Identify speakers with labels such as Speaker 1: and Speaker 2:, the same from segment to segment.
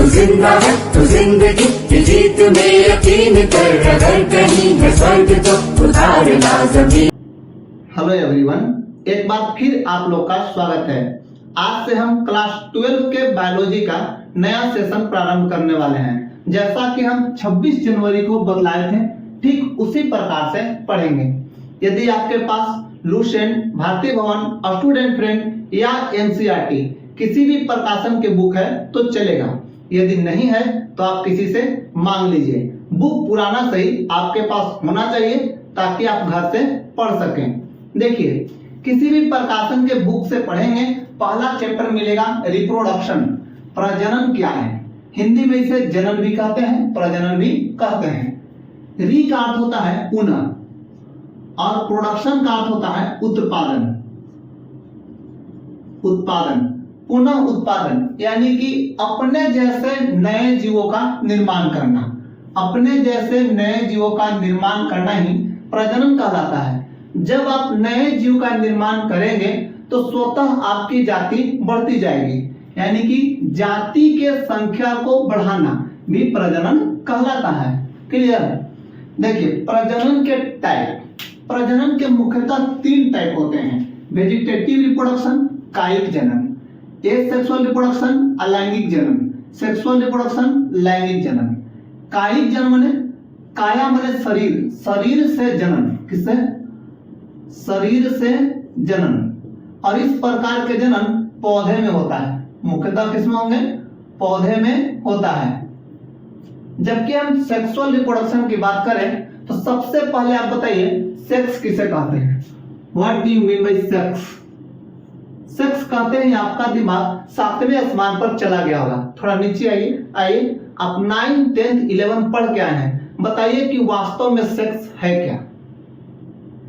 Speaker 1: तू जिंदा है तो जिंदगी की जीत में यकीन कर, अगर कहीं है स्वर्ग तो उतार लाज़मी।
Speaker 2: हेलो एवरीवन, एक बार फिर आप लोग का स्वागत है। आज से हम क्लास 12 के बायोलॉजी का नया सेशन प्रारंभ करने वाले हैं। जैसा कि हम 26 जनवरी को बतलाए थे, ठीक उसी प्रकार से पढ़ेंगे। यदि आपके पास लुसेंट, भारतीय भवन, स्टूडेंट फ्रेंड या एनसीईआरटी किसी भी प्रकाशन के बुक है तो चलेगा। यदि नहीं है तो आप किसी से मांग लीजिए। बुक पुराना सही आपके पास होना चाहिए ताकि आप घर से पढ़ सकें। देखिए, किसी भी प्रकाशन के बुक से पढ़ेंगे, पहला चैप्टर मिलेगा रिप्रोडक्शन, प्रजनन क्या है। हिंदी में इसे जनन भी कहते हैं, प्रजनन भी कहते हैं। री का अर्थ होता है पुनः और प्रोडक्शन का अर्थ होता है उत्पादन। उत्पादन, पुनः उत्पादन यानी कि अपने जैसे नए जीवों का निर्माण करना। अपने जैसे नए जीवों का निर्माण करना ही प्रजनन कहलाता है। जब आप नए जीव का निर्माण करेंगे तो स्वतः आपकी जाति बढ़ती जाएगी, यानी कि जाति के संख्या को बढ़ाना भी प्रजनन कहलाता है। क्लियर? देखिए, प्रजनन के टाइप, प्रजनन के मुख्यतः 3 टाइप होते हैं। वेजिटेटिव रिप्रोडक्शन, कायिक जनन, एसेक्सुअल रिप्रोडक्शन, अलैंगिक जनन, सेक्सुअल रिप्रोडक्शन, लैंगिक जनन। कायिक जनन माने, काया माने शरीर, शरीर से जनन, किससे? शरीर से जनन। और इस प्रकार के जनन पौधे में होता है। मुख्यतः किसमें होंगे? पौधे में होता है। जबकि हम सेक्सुअल रिप्रोडक्शन की बात करें तो सबसे पहले आप बताइए, सेक्स किसे कहते हैं? What do you mean by sex? Sex कहते हैं आपका दिमाग 7वें आसमान पर चला गया होगा। थोड़ा नीचे आइए। आप 9, 10, 11 पढ़ के आए हैं। बताइए कि वास्तव में सेक्स है क्या?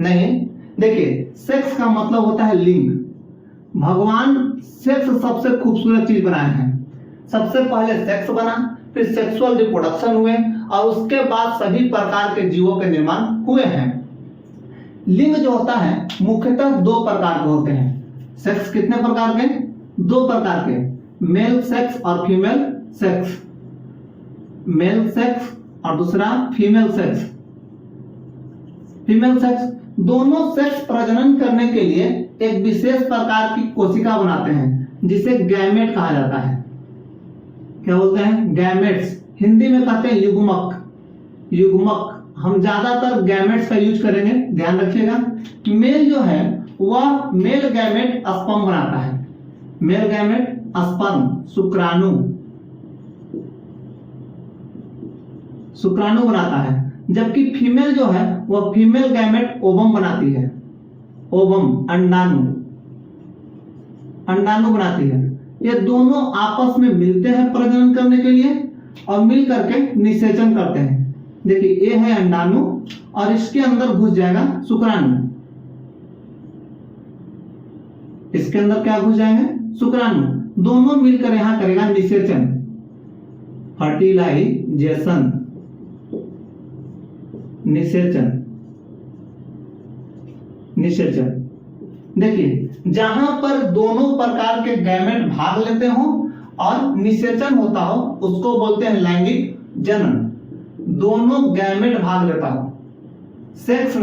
Speaker 2: नहीं। देखिए, सेक्स का मतलब होता है लिंग। भगवान सेक्स सबसे खूबसूरत चीज बनाए हैं। सबसे पहले सेक्स बना, फिर सेक्सुअल रिप्रोडक्शन हुए और उसके बाद सभी प्रकार के जीवों के निर्माण हुए हैं। लिंग जो होता है मुख्यतः 2 प्रकार के होते हैं। सेक्स कितने प्रकार के? 2 प्रकार के, मेल सेक्स और फीमेल सेक्स। मेल सेक्स और दूसरा फीमेल सेक्स। फीमेल सेक्स, दोनों सेक्स प्रजनन करने के लिए एक विशेष प्रकार की कोशिका बनाते हैं जिसे गैमेट कहा जाता है। क्या बोलते हैं? गैमेट्स। हिंदी में कहते हैं युग्मक। युग्मक, हम ज्यादातर गैमेट्स का यूज करेंगे, ध्यान रखिएगा। मेल जो है वह मेल गैमेट स्पर्म बनाता है। मेल गैमेट स्पर्म, शुक्राणु, शुक्राणु बनाता है। जबकि फीमेल जो है वह फीमेल गैमेट ओवम बनाती है। ओवम, अंडाणु, अंडाणु बनाती है। ये दोनों आपस में मिलते हैं प्रजनन करने के लिए और मिल करके निषेचन करते हैं। देखिए, ये है अंडाणु और इसके अंदर घुस जाएगा शुक्राणु। इसके अंदर क्या घुस जाएंगे? शुक्राणु। दोनों मिलकर यहां करेगा निषेचन, फर्टिलाइजेशन, निषेचन, निषेचन। देखिए, जहां पर दोनों प्रकार के गैमेट भाग लेते हो और निषेचन होता हो उसको बोलते हैं लैंगिक जनन। दोनों गैमेट भाग लेता हो, सेक्स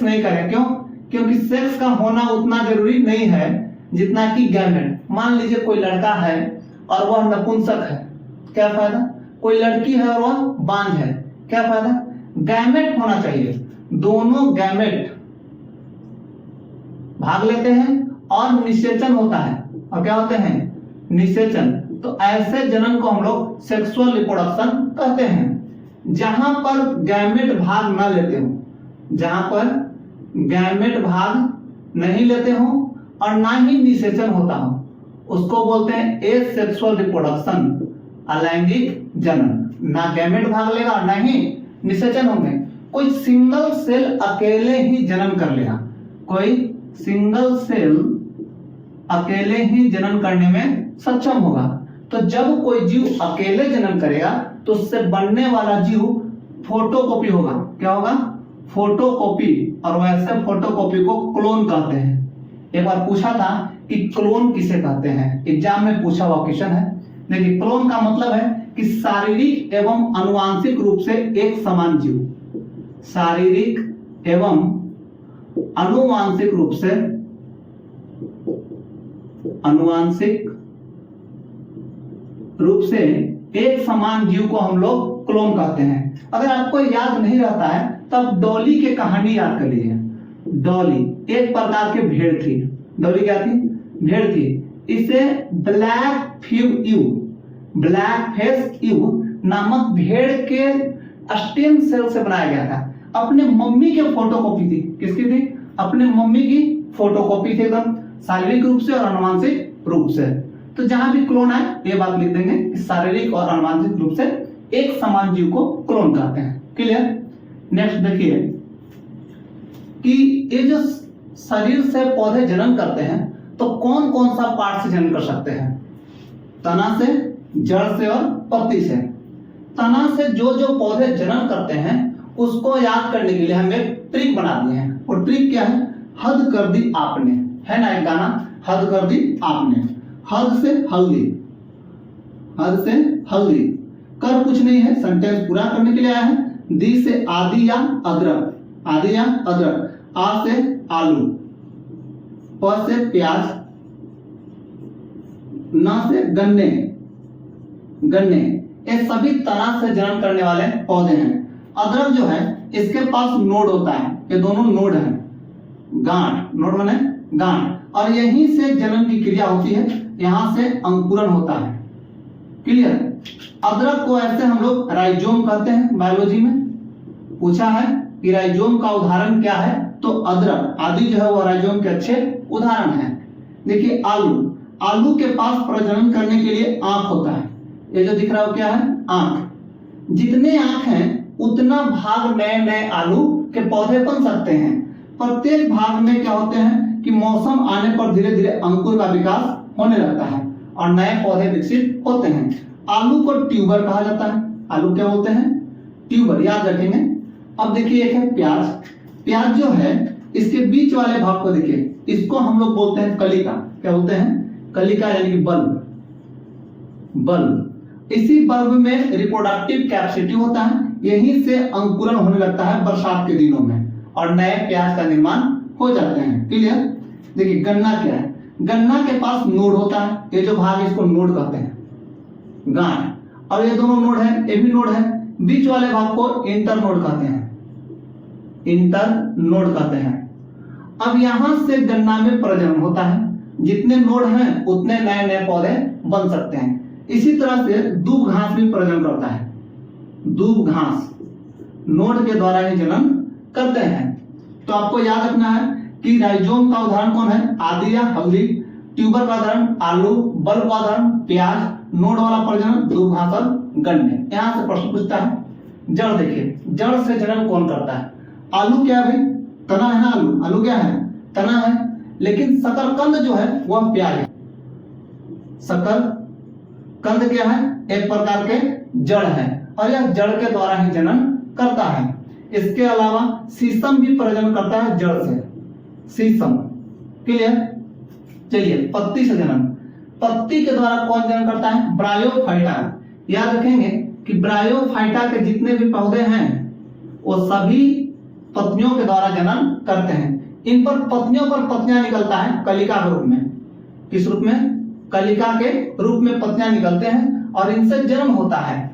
Speaker 2: नहीं करें। क्यों? क्योंकि सेक्स का होना उतना जरूरी नहीं है जितना कि गैमेट। मान लीजिए कोई लड़का है और वह नपुंसक है, क्या फायदा? कोई लड़की है और वह बांझ है, क्या फायदा? गैमेट होना चाहिए। दोनों गैमेट भाग लेते हैं और निषेचन होता है। और क्या होते हैं? निषेचन। तो ऐसे जनन को हम लोग सेक्सुअल रिप्रोडक्शन कहते हैं। जहां पर गैमेट भाग न लेते हो, जहां पर गैमेट भाग नहीं लेते हो और ना ही निषेचन होता हो, उसको बोलते हैं एसेक्सुअल रिप्रोडक्शन, अलैंगिक जनन। ना गैमेट भाग लेगा और ना ही निषेचन होंगे। कोई सिंगल सेल अकेले ही जनन कर लेगा, कोई सिंगल सेल अकेले ही जनन करने में सक्षम होगा। तो जब कोई जीव अकेले जनन करेगा तो उससे बनने वाला जीव फोटोकॉपी होगा। क्या होगा? फोटोकॉपी। और वैसे फोटोकॉपी को क्लोन कहते हैं। एक बार पूछा था कि क्लोन किसे कहते हैं, एग्जाम में पूछा हुआ क्वेश्चन है। देखिए क्लोन का मतलब है कि शारीरिक एवं आनुवांशिक रूप से एक समान जीव, शारीरिक एवं आनुवांशिक रूप से एक समान जीव को हम लोग क्लोन कहते हैं। अगर आपको याद नहीं रहता है तब डॉली की कहानी याद कर लीजिए। डॉली एक प्रकार की भेड़ थी। डॉली क्या थी? भेड़ थी। इसे ब्लैक फेस ईव नामक भेड़ के स्टेम सेल से बनाया गया था। अपने मम्मी के फोटोकॉपी थी। किसकी थी? अपने मम्मी की फोटोकॉपी थी, एकदम शारीरिक रूप से और आनुवांशिक रूप से। तो जहां भी क्लोन आए ये बात लिख देंगे कि शारीरिक और आनुवांशिक रूप से एक समान जीव को क्लोन कहते हैं। क्लियर? नेक्स्ट देखिए कि ये जो शरीर से पौधे जन्म करते हैं तो कौन कौन सा पार्ट से जन्म कर सकते हैं? तना से, जड़ से और पत्ती से। तना से जो जो पौधे जन्म करते हैं उसको याद करने के लिए हम एक ट्रिक बना दिए हैं। और ट्रिक क्या है? हद कर दी आपने, है ना एक गाना, हद कर दी आपने। हद से हल्दी, हद से हल्दी। कर कुछ नहीं है, सेंटेंस पूरा करने के लिए आया है। दी से आदि या अदरक, आदि या अदरक। आ से आलू, प से प्याज, न से गन्ने, गन्ने। ये सभी तना से जन्म करने वाले पौधे हैं। अदरक जो है इसके पास नोड होता है, ये दोनों नोड हैं। गांठ, नोड माने गांठ, और यहीं से जन्म की क्रिया होती है, यहां से अंकुरण होता है। क्लियर? अदरक को ऐसे हम लोग राइजोम कहते हैं। बायोलॉजी में पूछा है कि राइजोम का उदाहरण क्या है, तो अदरक आदि जो है वो राइजोम के अच्छे उदाहरण है। देखिए आलू, आलू के पास प्रजनन करने के लिए आंख होता है। ये जो दिख रहा है क्या है? आंख। जितने आंख हैं उतना भाग नए नए आलू के पौधे बन सकते हैं। प्रत्येक भाग में क्या होते हैं कि मौसम आने पर धीरे धीरे अंकुर का विकास होने लगता है और नए पौधे विकसित होते हैं। आलू को ट्यूबर कहा जाता है। आलू क्या बोलते हैं? ट्यूबर, याद रखेंगे। अब देखिए एक है प्याज। प्याज जो है इसके बीच वाले भाग को देखिए, इसको हम लोग बोलते हैं कलिका। क्या बोलते हैं? कलिका, यानी कि बल्ब। बल्ब, इसी बल्ब में रिप्रोडक्टिव कैपेसिटी होता है, यहीं से अंकुरण होने लगता है बरसात के दिनों में और नए प्याज का निर्माण हो जाते हैं। क्लियर? देखिए गन्ना क्या है? गन्ना के पास नोड होता है, ये जो भाग इसको नोड कहते हैं, गांठ। और ये दोनों नोड है, ये भी नोड है। बीच वाले भाग को इंटर नोड कहते हैं, इंटर नोड कहते हैं। अब यहां से गन्ना में प्रजनन होता है, जितने नोड हैं उतने नए नए पौधे बन सकते हैं। इसी तरह से दूब घास भी प्रजनन करता है। दूब घास नोड के द्वारा ही जन्म करते हैं। तो आपको याद रखना है कि राइजोम का उदाहरण कौन है? आदि या हल्दी। ट्यूबर का उदाहरण आलू, बल्ब का उदाहरण प्याज, नोड वाला प्रजनन दूब घास और गन्ने। यहां से प्रश्न पूछता है जड़। देखिए जड़ से जन्म कौन करता है? आलू क्या है भाई? तना है ना। आलू, आलू क्या है? तना है। लेकिन शकरकंद जो है वह प्याज है। शकरकंद क्या है? एक प्रकार के जड़ है और यह जड़ के द्वारा ही जन्म करता है। इसके अलावा शीशम भी प्रजनन करता है जड़ से, शीशम। क्लियर? चलिए पत्ती से जन्म। पत्ती के द्वारा कौन जन्म करता है? ब्रायोफाइटा। याद रखेंगे कि ब्रायोफाइटा के जितने भी पौधे हैं वो सभी पत्तियों के द्वारा जन्म करते हैं। इन पर पत्तियों पर पत्तियां निकलता है कलिका के रूप में। किस रूप में? कलिका के रूप में पत्तियां निकलते हैं और इनसे जन्म होता है।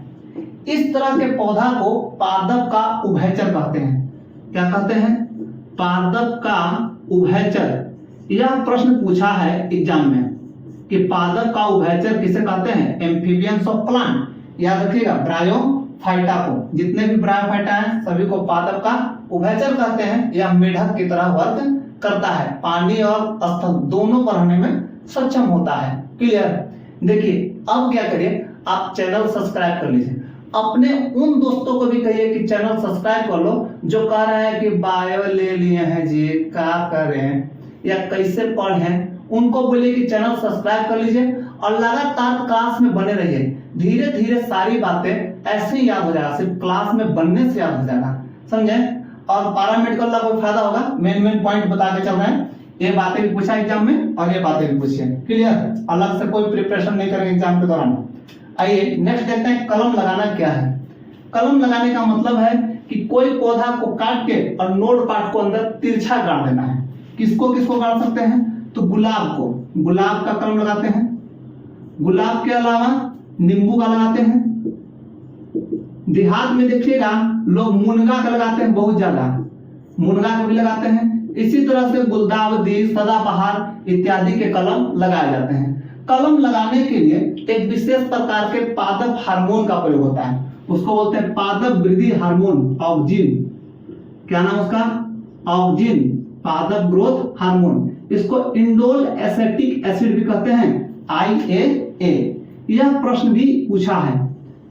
Speaker 2: इस तरह के पौधा को पादप का उभयचर कहते हैं। क्या कहते हैं? पादप का उभयचर। यह प्रश्न पूछा है एग्जाम में कि पादप का उभयचर किसे कहते हैं? Amphibians of plant. याद रखिएगा ब्रायोफाइटा को, जितने भी ब्रायोफाइटा हैं सभी को पादप का उभयचर कहते हैं। यह मेढक की तरह वर्क करता है, पानी और स्थल दोनों पर रहने में सक्षम होता है। क्लियर? देखिए अब क्या करिए, आप चैनल सब्सक्राइब कर लीजिए। अपने उन दोस्तों को भी कहिए कि चैनल सब्सक्राइब कर लो जो कह रहे हैं कि बायो ले लिए हैं जी, क्या करें या कैसे पढ़ें। उनको बोलिए कि चैनल सब्सक्राइब कर लीजिए और लगातार क्लास में बने रहिए। धीरे धीरे सारी बातें ऐसे ही याद हो जाएगा, सिर्फ क्लास में बनने से याद हो जाएगा। समझे? और पैरामेडिकल का कोई फायदा होगा, मेन पॉइंट बता के चल रहे हैं। ये बातें भी पूछा एग्जाम में और ये बातें भी पूछिए। क्लियर? अलग से कोई प्रिपरेशन नहीं करेंगे एग्जाम के दौरान। आइए नेक्स्ट देखते हैं कलम लगाना क्या है। कलम लगाने का मतलब है कि कोई पौधा को काट के और नोड पार्ट को अंदर तिरछा गाड़ देना है। किसको किसको गाड़ सकते हैं? तो गुलाब को, गुलाब का कलम लगाते हैं। गुलाब के अलावा नींबू का लगाते हैं। देहात में देखिएगा लोग मुनगा का लगाते हैं, बहुत ज्यादा मुनगा का भी लगाते हैं। इसी तरह से गुलदावदी, सदाबहार इत्यादि के कलम लगाए जाते हैं। कलम लगाने के लिए एक विशेष प्रकार के पादप हार्मोन का प्रयोग होता है, उसको बोलते हैं पादप वृद्धि हार्मोन, ऑक्जिन। क्या नाम उसका? ऑक्जिन, पादप ग्रोथ हार्मोन। इसको इंडोल एसेटिक एसिड भी कहते हैं, IAA। यह प्रश्न भी पूछा है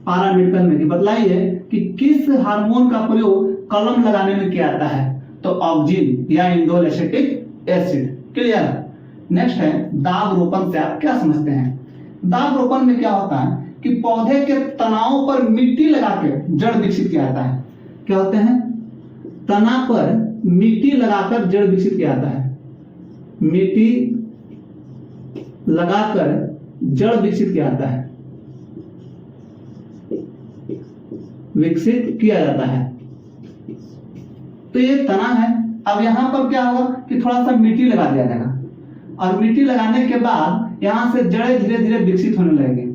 Speaker 2: पैरामेडिकल में कि बताइए कि किस हार्मोन का प्रयोग कलम लगाने में किया जाता है? तो ऑक्जिन या indole acetic acid. Clear? Next है दाब रोपण से आप क्या समझते हैं? दाब रोपण में क्या होता है कि पौधे के तनाव पर मिट्टी लगा के जड़ विकसित किया जाता है। क्या होते हैं? तना पर मिट्टी लगाकर जड़ विकसित किया जाता है। मिट्टी लगाकर जड़ विकसित किया जाता है, विकसित किया जाता है। तो ये तना है। अब यहां पर क्या होगा कि थोड़ा सा मिट्टी लगा दिया जाएगा और मिट्टी लगाने के बाद यहां से जड़ें धीरे धीरे विकसित होने लगेंगे।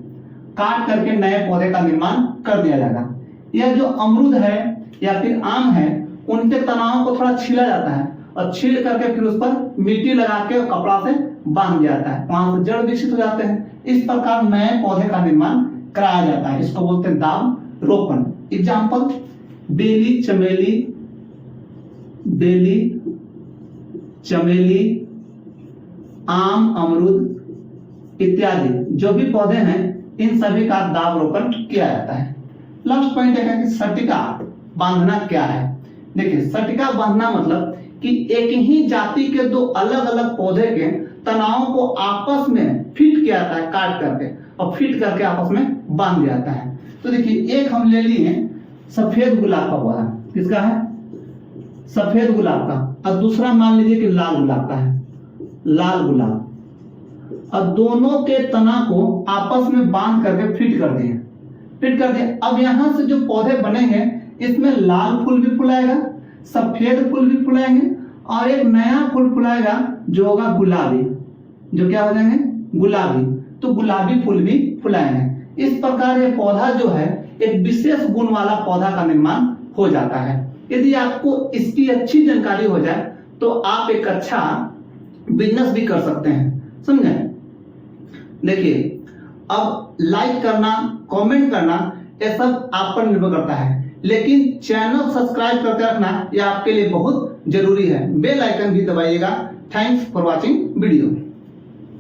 Speaker 2: काट करके नए पौधे का निर्माण कर दिया जाएगा। यह जो अमरूद है या फिर आम है, उनके तनाव को थोड़ा छीला जाता है और छील करके फिर उस पर मिट्टी लगा के कपड़ा से बांध दिया जाता है, वहां से जड़ विकसित हो जाते हैं। इस प्रकार नए पौधे का निर्माण कराया जाता है। इसको बोलते हैं दाब रोपण। एग्जाम्पल बेली, चमेली, बेली, चमेली, आम, अमरूद इत्यादि जो भी पौधे हैं, इन सभी का दाब रोपण किया जाता है। लास्ट पॉइंट है कि सटिका बांधना क्या है। देखिए, सटिका बांधना मतलब कि एक ही जाति के दो अलग अलग पौधे के तनाव को आपस में फिट किया जाता है, काट करके और फिट करके आपस में बांध दिया जाता है। तो देखिए, एक हम ले लिए सफेद गुलाब का पौधा। किसका है? सफेद गुलाब का। और दूसरा मान लीजिए कि लाल गुलाब का है, लाल गुलाब। और दोनों के तना को आपस में बांध करके फिट कर दिए, फिट कर दिए। अब यहां से जो पौधे बनेंगे, इसमें लाल फूल भी फुलाएगा, सफेद फूल भी फुलाएंगे और एक नया फूल फुलाएगा जो होगा गुलाबी, जो क्या हो जाएंगे? गुलाबी। तो गुलाबी फूल भी फुलाएंगे। इस प्रकार ये पौधा जो है एक विशेष गुण वाला पौधा का निर्माण हो जाता है। यदि आपको इसकी अच्छी जानकारी हो जाए तो आप एक अच्छा बिजनेस भी कर सकते हैं। समझे? देखिए, अब लाइक करना, कमेंट करना, ये सब आप पर निर्भर करता है, लेकिन चैनल सब्सक्राइब करके रखना यह आपके लिए बहुत जरूरी है। बेल आइकन भी दबाइएगा। Thanks for watching video.